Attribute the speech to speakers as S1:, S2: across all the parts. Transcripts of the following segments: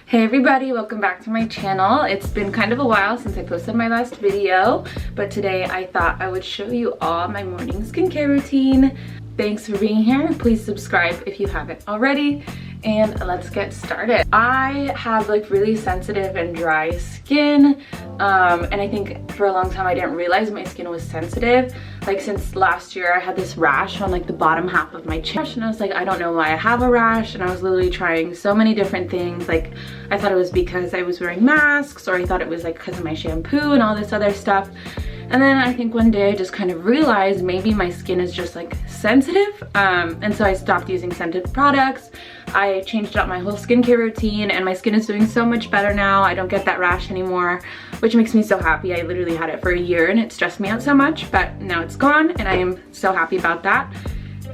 S1: Hey everybody, welcome back to my channel. It's been kind of a while since I posted my last video, but today I thought I would show you all my morning skincare routine. Thanks for being here. Please subscribe if you haven't already, and let's get started. I have like really sensitive and dry skin, and I think for a long time I didn't realize my skin was sensitive. Like since last year I had this rash on like the bottom half of my chin, and I was like, I don't know why I have a rash, and I was literally trying so many different things. Like I thought it was because I was wearing masks, or I thought it was like because of my shampoo and all this other stuff. And then I think one day I just kind of realized maybe my skin is just like sensitive, and so I stopped using scented products. I changed up my whole skincare routine, and my skin is doing so much better now. I don't get that rash anymore, which makes me so happy. I literally had it for a year and it stressed me out so much, but now it's gone and I am so happy about that.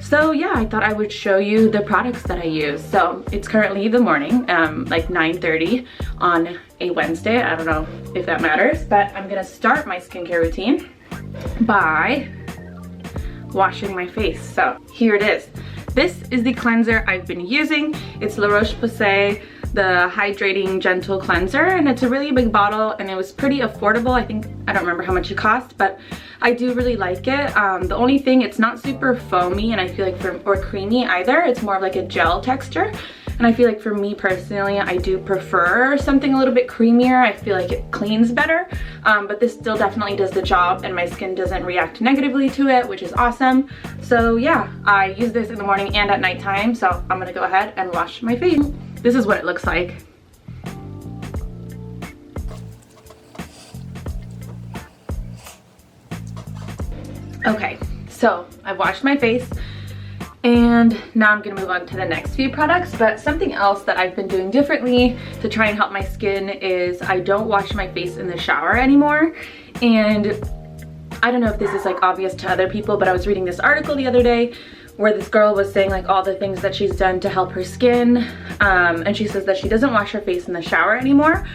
S1: So yeah, I thought I would show you the products that I use. So it's currently the morning, like 9:30 on a Wednesday. I don't know if that matters, but I'm gonna start my skincare routine by washing my face. So here it is. This is the cleanser I've been using. It's La Roche-Posay, the Hydrating Gentle Cleanser, and it's a really big bottle, and it was pretty affordable. I don't remember how much it cost, but I do really like it. The only thing, it's not super foamy, and I feel like or creamy either. It's more of like a gel texture, and I feel like for me personally, I do prefer something a little bit creamier. I feel like it cleans better, but this still definitely does the job, and my skin doesn't react negatively to it, which is awesome. So yeah, I use this in the morning and at nighttime, so I'm gonna go ahead and wash my face. This is what it looks like. Okay, so I've washed my face, and now I'm gonna move on to the next few products. But something else that I've been doing differently to try and help my skin is I don't wash my face in the shower anymore. And I don't know if this is like obvious to other people, but I was reading this article the other day where this girl was saying like all the things that she's done to help her skin, and she says that she doesn't wash her face in the shower anymore.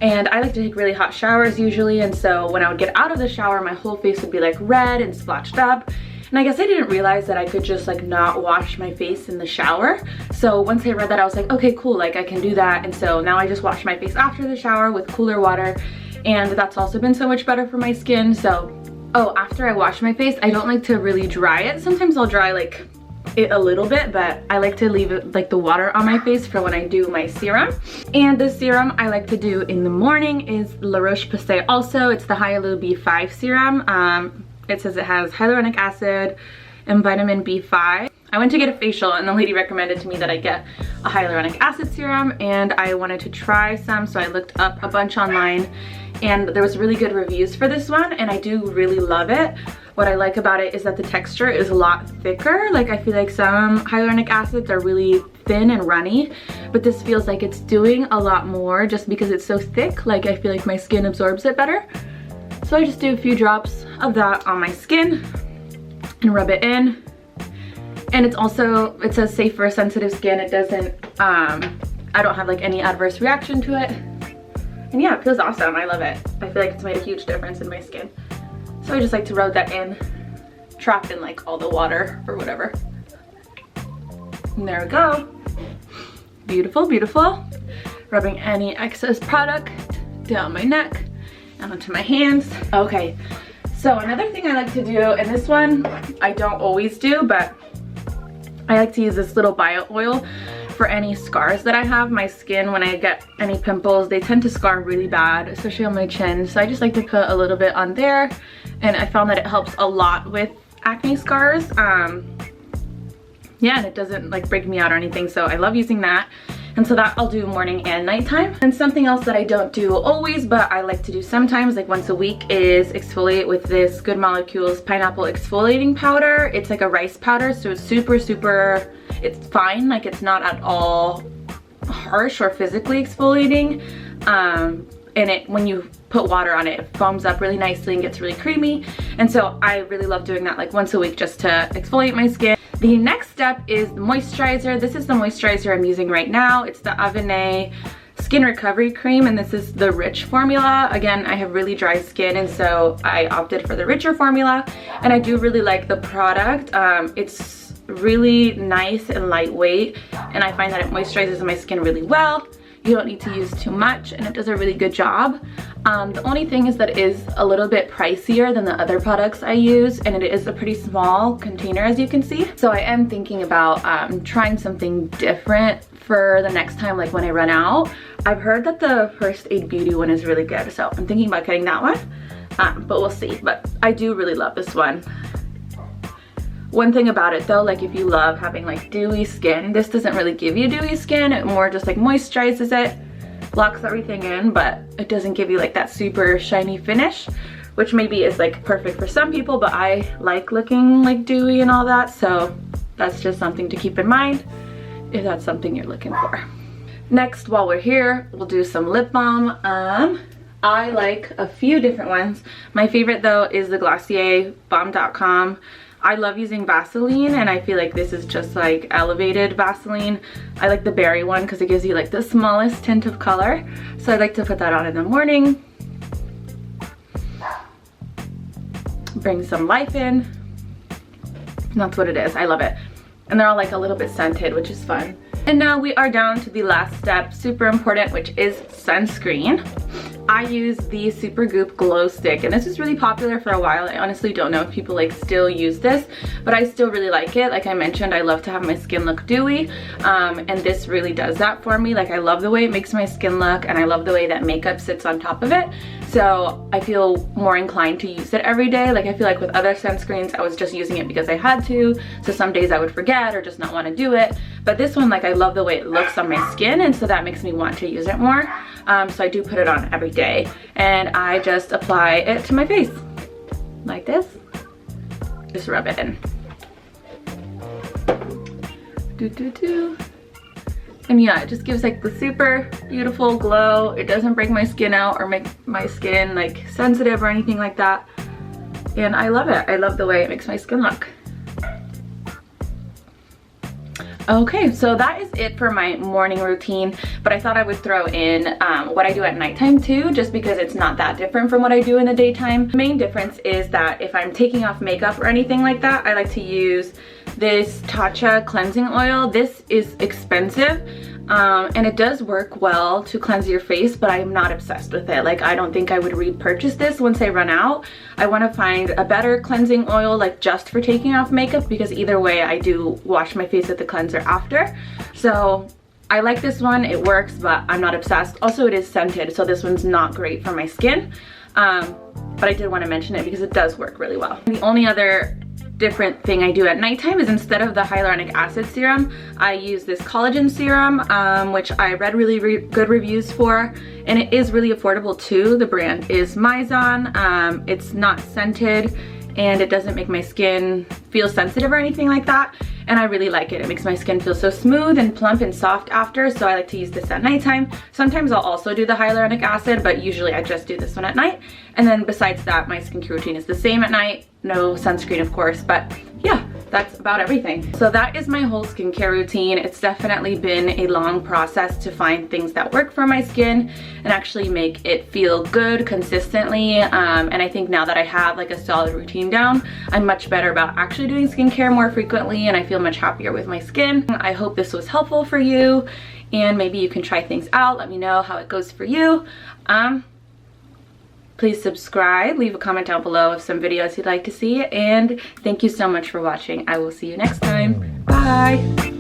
S1: And I like to take really hot showers usually, and so when I would get out of the shower, my whole face would be like red and splotched up. And I guess I didn't realize that I could just like not wash my face in the shower. So once I read that, I was like, okay, cool, like I can do that. And so now I just wash my face after the shower with cooler water, and that's also been so much better for my skin. So oh, after I wash my face, I don't like to really dry it. Sometimes I'll dry like it a little bit, but I like to leave it like the water on my face for when I do my serum. And the serum I like to do in the morning is La Roche-Posay also. It's the Hyaluronic B5 serum. It says it has hyaluronic acid and vitamin B5. I went to get a facial, and the lady recommended to me that I get a hyaluronic acid serum, and I wanted to try some, so I looked up a bunch online, and there was really good reviews for this one, and I do really love it. What I like about it is that the texture is a lot thicker. Like I feel like some hyaluronic acids are really thin and runny, but this feels like it's doing a lot more just because it's so thick. Like I feel like my skin absorbs it better. So I just do a few drops of that on my skin and rub it in. And it's also, it says safe for sensitive skin. It doesn't, I don't have like any adverse reaction to it. And yeah, it feels awesome. I love it. I feel like it's made a huge difference in my skin. So I just like to rub that in, trap in like all the water or whatever. And there we go. Beautiful, beautiful. Rubbing any excess product down my neck and onto my hands. Okay, so another thing I like to do, and this one I don't always do, but I like to use this little bio oil for any scars that I have. My skin, when I get any pimples, they tend to scar really bad, especially on my chin. So I just like to put a little bit on there, and I found that it helps a lot with acne scars. Yeah, and it doesn't like break me out or anything, so I love using that. And so that I'll do morning and nighttime. And something else that I don't do always, but I like to do sometimes, like once a week, is exfoliate with this Good Molecules Pineapple Exfoliating Powder. It's like a rice powder, so it's super, it's fine. Like it's not at all harsh or physically exfoliating. And when you put water on it, it foams up really nicely and gets really creamy. And so I really love doing that like once a week just to exfoliate my skin. The next step is the moisturizer. This is the moisturizer I'm using right now. It's the Avene Skin Recovery Cream, and this is the rich formula. Again, I have really dry skin, and so I opted for the richer formula, and I do really like the product. It's really nice and lightweight, and I find that it moisturizes my skin really well. You don't need to use too much, and it does a really good job. The only thing is that it is a little bit pricier than the other products I use, and it is a pretty small container, as you can see. So I am thinking about trying something different for the next time, like when I run out. I've heard that the First Aid Beauty one is really good, so I'm thinking about getting that one, but we'll see. But I do really love this one. One thing about it though, like if you love having like dewy skin, this doesn't really give you dewy skin. It more just like moisturizes it, locks everything in, but it doesn't give you like that super shiny finish, which maybe is like perfect for some people, but I like looking like dewy and all that, so that's just something to keep in mind if that's something you're looking for. Next, while we're here, we'll do some lip balm. I like a few different ones. My favorite though is the Glossier Balm.com. I love using Vaseline, and I feel like this is just like elevated Vaseline. I like the berry one because it gives you like the smallest tint of color. So I like to put that on in the morning. Bring some life in. And that's what it is. I love it. And they're all like a little bit scented, which is fun. And now we are down to the last step, super important, which is sunscreen. I use the Supergoop Glow Stick, and this is really popular for a while. I honestly don't know if people like still use this, but I still really like it. Like I mentioned, I love to have my skin look dewy, and this really does that for me. Like I love the way it makes my skin look, and I love the way that makeup sits on top of it. So I feel more inclined to use it every day. Like I feel like with other sunscreens, I was just using it because I had to. So some days I would forget or just not want to do it. But this one, like I love the way it looks on my skin, and so that makes me want to use it more. So I do put it on every day, and I just apply it to my face like this. Just rub it in. And yeah, it just gives like the super beautiful glow. It doesn't break my skin out or make my skin like sensitive or anything like that. And I love it. I love the way it makes my skin look. Okay, so that is it for my morning routine, but I thought I would throw in what I do at nighttime too, just because it's not that different from what I do in the daytime. The main difference is that if I'm taking off makeup or anything like that, I like to use this Tatcha cleansing oil. This is expensive, and it does work well to cleanse your face, but I'm not obsessed with it. Like I don't think I would repurchase this once I run out. I want to find a better cleansing oil, like just for taking off makeup, because either way I do wash my face with the cleanser after. So I like this one, it works, but I'm not obsessed. Also it is scented, so this one's not great for my skin, but I did want to mention it because it does work really well. The only other different thing I do at nighttime is instead of the hyaluronic acid serum, I use this collagen serum, which I read really good reviews for, and it is really affordable too. The brand is Mizon. It's not scented, and it doesn't make my skin feel sensitive or anything like that, and I really like it. It makes my skin feel so smooth and plump and soft after, so I like to use this at nighttime. Sometimes I'll also do the hyaluronic acid, but usually I just do this one at night. And then besides that, my skincare routine is the same at night. No sunscreen, of course, but yeah, that's about everything. So that is my whole skincare routine. It's definitely been a long process to find things that work for my skin and actually make it feel good consistently. And I think now that I have like a solid routine down, I'm much better about actually doing skincare more frequently, and I feel much happier with my skin. I hope this was helpful for you, and maybe you can try things out. Let me know how it goes for you. Please subscribe, leave a comment down below of some videos you'd like to see, and thank you so much for watching. I will see you next time. Bye!